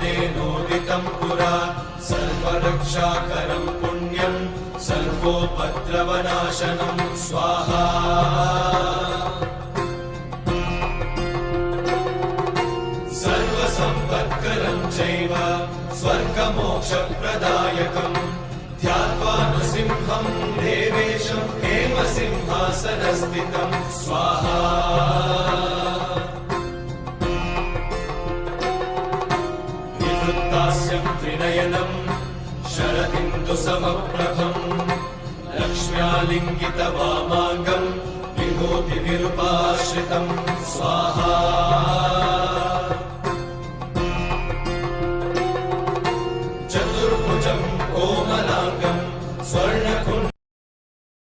कामेनोदितं पुरा सर्वरक्षाकरं पुण्यं सर्वोपद्रवनाशनं स्वाहा सर्वसम्पत्करं चैव स्वर्गमोक्षप्रदायकं ध्यात्वा नृसिंहं देवेशं हेमसिंहासनस्थितं स्वाहा विवृत्तास्यं त्रिनयनं शरदिन्दुसमप्रभं लक्ष्म्यालिङ्गितवामाङ्गं विभूतिनिरुपाश्रितं स्वाहा